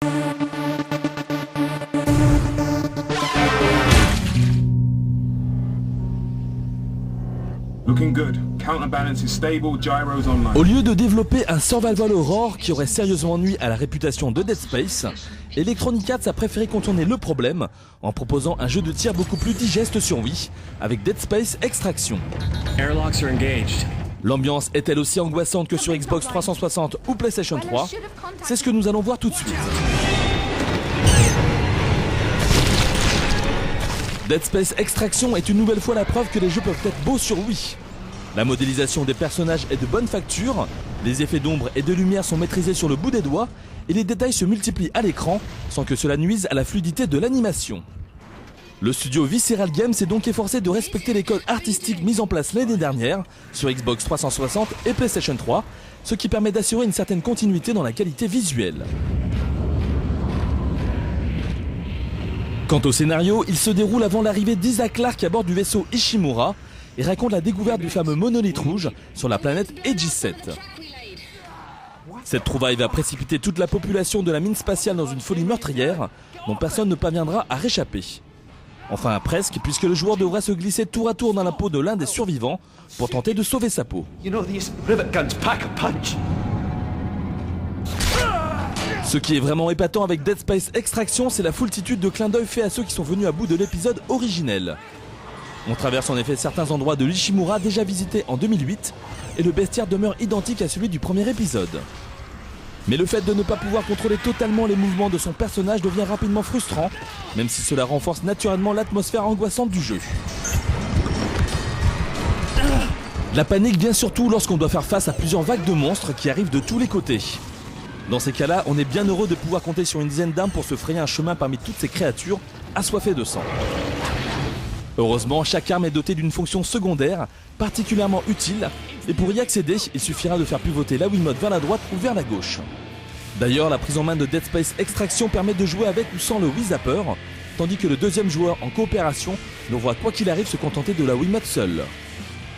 Au lieu de développer un survival horror qui aurait sérieusement nui à la réputation de Dead Space, Electronic Arts a préféré contourner le problème en proposant un jeu de tir beaucoup plus digeste sur Wii, avec Dead Space Extraction. L'ambiance est elle aussi angoissante que sur Xbox 360 ou PlayStation 3? C'est ce que nous allons voir tout de suite. Dead Space Extraction est une nouvelle fois la preuve que les jeux peuvent être beaux sur Wii. La modélisation des personnages est de bonne facture, les effets d'ombre et de lumière sont maîtrisés sur le bout des doigts et les détails se multiplient à l'écran sans que cela nuise à la fluidité de l'animation. Le studio Visceral Games s'est donc efforcé de respecter les codes artistiques mis en place l'année dernière sur Xbox 360 et PlayStation 3, ce qui permet d'assurer une certaine continuité dans la qualité visuelle. Quant au scénario, il se déroule avant l'arrivée d'Isaac Clarke à bord du vaisseau Ishimura et raconte la découverte du fameux monolithe rouge sur la planète Aegis 7. Cette trouvaille va précipiter toute la population de la mine spatiale dans une folie meurtrière dont personne ne parviendra à réchapper. Enfin presque, puisque le joueur devra se glisser tour à tour dans la peau de l'un des survivants pour tenter de sauver sa peau. Ce qui est vraiment épatant avec Dead Space Extraction, c'est la foultitude de clins d'œil faits à ceux qui sont venus à bout de l'épisode originel. On traverse en effet certains endroits de l'Ishimura déjà visités en 2008 et le bestiaire demeure identique à celui du premier épisode. Mais le fait de ne pas pouvoir contrôler totalement les mouvements de son personnage devient rapidement frustrant, même si cela renforce naturellement l'atmosphère angoissante du jeu. La panique vient surtout lorsqu'on doit faire face à plusieurs vagues de monstres qui arrivent de tous les côtés. Dans ces cas-là, on est bien heureux de pouvoir compter sur une dizaine d'armes pour se frayer un chemin parmi toutes ces créatures assoiffées de sang. Heureusement, chaque arme est dotée d'une fonction secondaire particulièrement utile et pour y accéder, il suffira de faire pivoter la Wiimote vers la droite ou vers la gauche. D'ailleurs, la prise en main de Dead Space Extraction permet de jouer avec ou sans le Wii Zapper, tandis que le deuxième joueur en coopération devra quoi qu'il arrive se contenter de la Wiimote seule.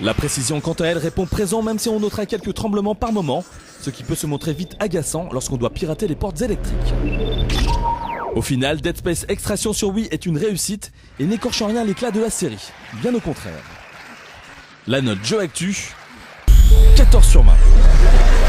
La précision quant à elle répond présent même si on notera quelques tremblements par moment, ce qui peut se montrer vite agaçant lorsqu'on doit pirater les portes électriques. Au final, Dead Space Extraction sur Wii est une réussite et n'écorche en rien l'éclat de la série, bien au contraire. La note Jeux Actu, 14/20.